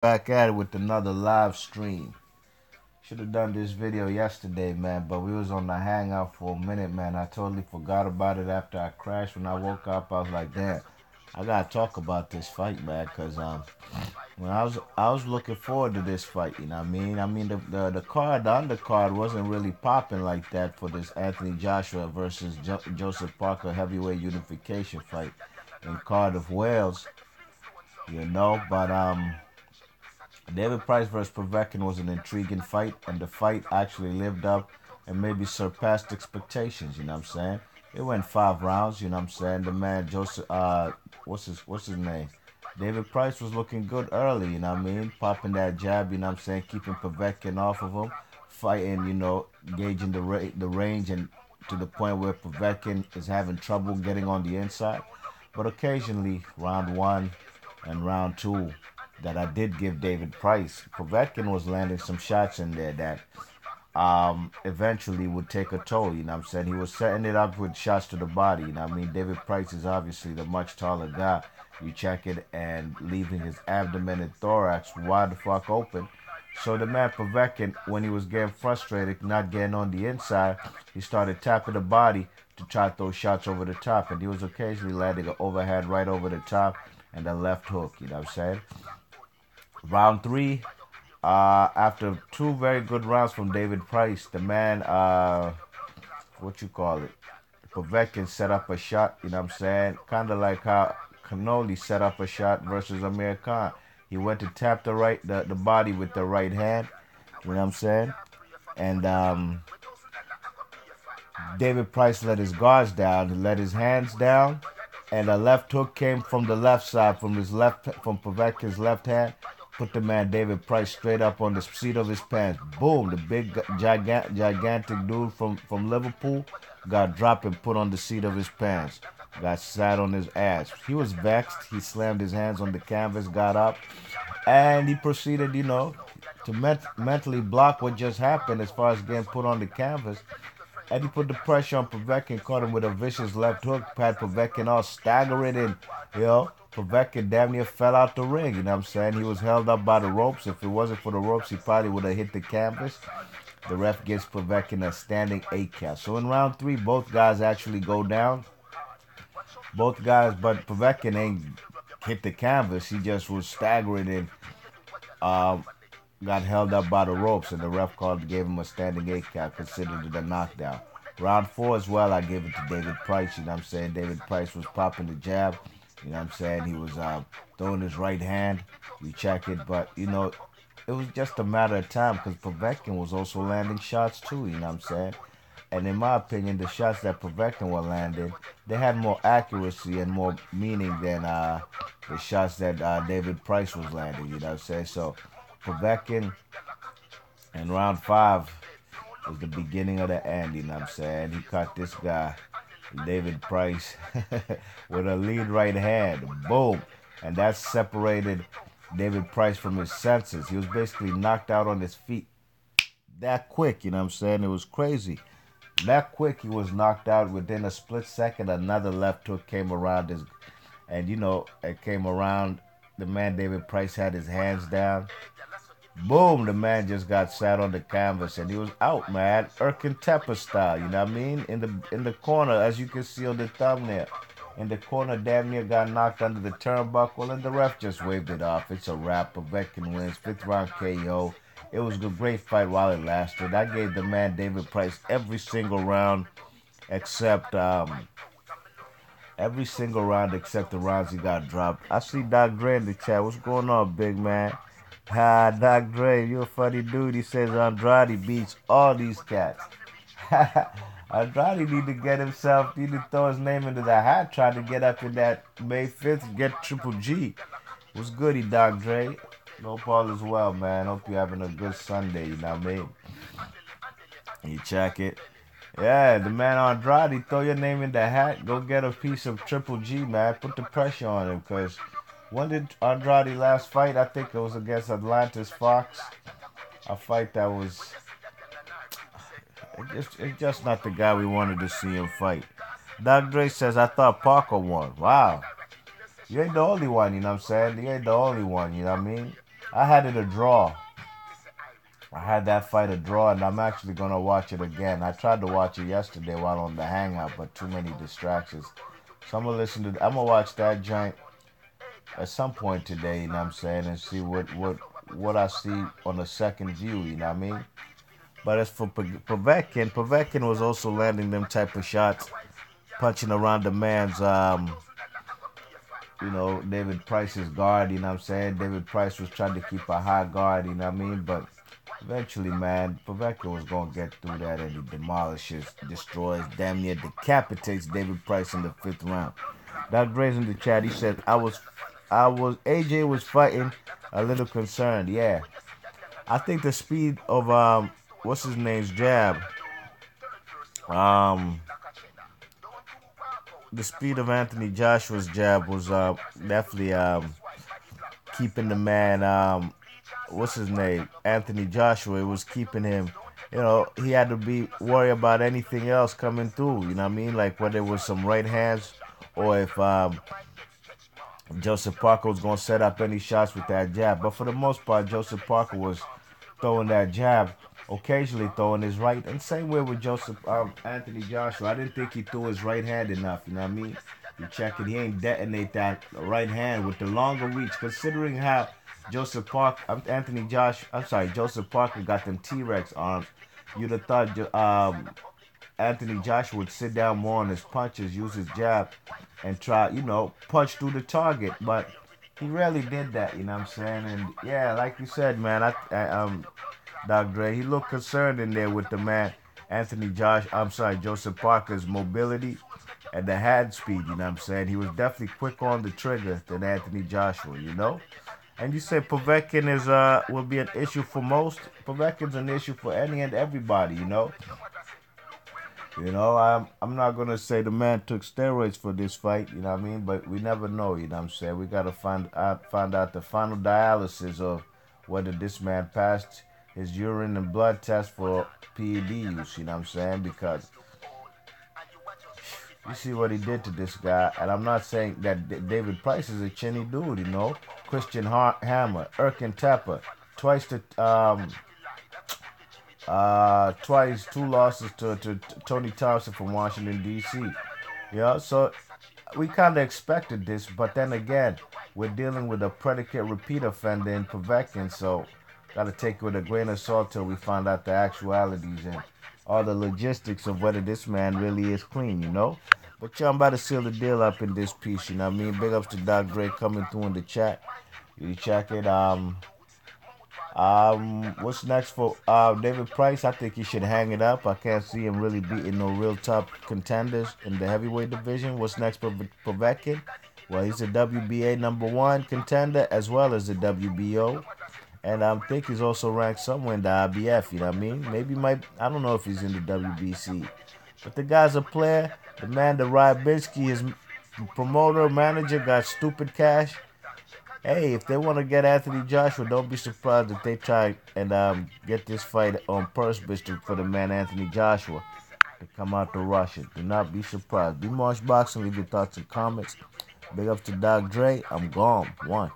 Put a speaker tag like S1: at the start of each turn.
S1: Back at it with another live stream. Should have done this video yesterday, man, but we was on the hangout for a minute, man. I totally forgot about it after I crashed. When I woke up, I was like, damn, I gotta talk about this fight, man, cause when I was looking forward to this fight, you know what I mean? The card, the undercard wasn't really popping like that for this Anthony Joshua versus Joseph Parker heavyweight unification fight in Cardiff, Wales, but David Price versus Povetkin was an intriguing fight, and the fight actually lived up and maybe surpassed expectations. You know what I'm saying? It went 5 rounds. You know what I'm saying? The man Joseph, what's his name? David Price was looking good early. You know what I mean? Popping that jab. You know what I'm saying? Keeping Povetkin off of him, fighting. Gauging the range and to the point where Povetkin is having trouble getting on the inside. But occasionally, round one and round two that I did give David Price. Povetkin was landing some shots in there that eventually would take a toll. You know what I'm saying? He was setting it up with shots to the body. You know what I mean? David Price is obviously the much taller guy. You check it and leaving his abdomen and thorax wide the fuck open. So the man Povetkin, when he was getting frustrated, not getting on the inside, he started tapping the body to try to throw shots over the top. And he was occasionally landing an overhead right over the top and a left hook. You know what I'm saying? Round three, after two very good rounds from David Price, the man, what you call it, Povetkin set up a shot, you know what I'm saying? Kind of like how Canoli set up a shot versus Amir Khan. He went to tap the body with the right hand, you know what I'm saying? And David Price let his guards down, let his hands down, and a left hook came from the left side, from Povetkin's left hand, put the man David Price straight up on the seat of his pants. Boom! The big gigantic dude from Liverpool got dropped and put on the seat of his pants. Got sat on his ass. He was vexed. He slammed his hands on the canvas, got up, and he proceeded, to mentally block what just happened as far as getting put on the canvas. And he put the pressure on Povetkin, caught him with a vicious left hook, had Povetkin all staggering, and, Povetkin damn near fell out the ring, you know what I'm saying? He was held up by the ropes. If it wasn't for the ropes, he probably would have hit the canvas. The ref gives Povetkin a standing 8 count. So in round three, both guys actually go down. Both guys, but Povetkin ain't hit the canvas. He just was staggering and got held up by the ropes, and the ref gave him a standing 8 count, considered it a knockdown. Round four as well, I gave it to David Price. You know what I'm saying? David Price was popping the jab. You know what I'm saying? He was throwing his right hand. You check it, but it was just a matter of time because Povetkin was also landing shots too. You know what I'm saying? And in my opinion, the shots that Povetkin were landing, they had more accuracy and more meaning than the shots that David Price was landing. You know what I'm saying? So Povetkin in round five was the beginning of the end. You know what I'm saying? He caught this guy, David Price, with a lead right hand. Boom. And that separated David Price from his senses. He was basically knocked out on his feet that quick. You know what I'm saying? It was crazy. That quick, he was knocked out. Within a split second, another left hook came around his, and it came around. The man David Price had his hands down. Boom! The man just got sat on the canvas, and he was out, man. Erkin Tepper style, you know what I mean? In the corner, as you can see on the thumbnail, in the corner, damn near got knocked under the turnbuckle, and the ref just waved it off. It's a wrap. Povetkin wins, 5th round KO. It was a great fight while it lasted. I gave the man David Price every single round except the rounds he got dropped. I see Doc Dre in the chat. What's going on, big man? Doc Dre, you a funny dude. He says Andrade beats all these cats. Andrade need to throw his name into the hat, trying to get up in that May 5th, get Triple G. What's goody, Doc Dre? Hope all is well, man. Hope you're having a good Sunday, you know what I mean? You check it. Yeah, the man Andrade, throw your name in the hat. Go get a piece of Triple G, man. Put the pressure on him, because when did Andrade last fight? I think it was against Atlantis Fox. A fight that was... It's just not the guy we wanted to see him fight. Doc Dre says, I thought Parker won. Wow. You ain't the only one, you know what I'm saying? You ain't the only one, you know what I mean? I had it a draw. I had that fight a draw, and I'm actually gonna watch it again. I tried to watch it yesterday while on the hangout, but too many distractions. So I'm gonna listen to. I'm gonna watch that joint at some point today. You know what I'm saying, and see what I see on the second view. You know what I mean? But as for Povetkin, Povetkin was also landing them type of shots, punching around the man's David Price's guard, you know what I'm saying? David Price was trying to keep a high guard, you know what I mean? But eventually, man, Povetkin was going to get through that, and he demolishes, destroys, damn near decapitates David Price in the fifth round. Doc Dre's in the chat, he said, AJ was fighting a little concerned. Yeah. I think the speed of, what's his name's jab, um, the speed of Anthony Joshua's jab was definitely keeping the man, what's his name, Anthony Joshua. It was keeping him. He had to be worried about anything else coming through. You know what I mean? Like whether it was some right hands or if Joseph Parker was gonna set up any shots with that jab. But for the most part, Joseph Parker was throwing that jab, occasionally throwing his right. And same way with Anthony Joshua. I didn't think he threw his right hand enough. You know what I mean? You check it, he ain't detonate that right hand with the longer reach. Considering how Joseph Parker got them T-Rex arms, you'd have thought Anthony Joshua would sit down more on his punches, use his jab, and try, punch through the target. But he rarely did that, you know what I'm saying? And yeah, like you said, man, Doc Dre, he looked concerned in there with the man, Joseph Parker's mobility and the hand speed, you know what I'm saying? He was definitely quick on the trigger than Anthony Joshua, you know? And you say Povetkin will be an issue for most. Povetkin's an issue for any and everybody, you know? I'm not gonna say the man took steroids for this fight, you know what I mean? But we never know, you know what I'm saying? We gotta find out the final dialysis of whether this man passed his urine and blood test for PED use, you know what I'm saying? Because you see what he did to this guy, and I'm not saying that David Price is a chinny dude, you know? Christian Hammer, Erkin Tapper, twice to twice, two losses to Tony Thompson from Washington, D.C. Yeah, so we kind of expected this, but then again, we're dealing with a predicate repeat offender in Povetkin, so got to take it with a grain of salt till we find out the actualities and all the logistics of whether this man really is clean, you know? But yeah, I'm about to seal the deal up in this piece, you know what I mean? Big ups to Doc Dre coming through in the chat. You check it. What's next for David Price? I think he should hang it up. I can't see him really beating no real top contenders in the heavyweight division. What's next for Povetkin? Well, he's a WBA #1 contender as well as the WBO. And I think he's also ranked somewhere in the IBF, you know what I mean? I don't know if he's in the WBC. But the guy's a player. The man, the Rybinsky, his promoter, manager, got stupid cash. Hey, if they want to get Anthony Joshua, don't be surprised if they try and get this fight on purse bid for the man Anthony Joshua to come out to Russia. Do not be surprised. Be Marsh Boxing. Leave your thoughts and comments. Big ups to Doc Dre. I'm gone. One.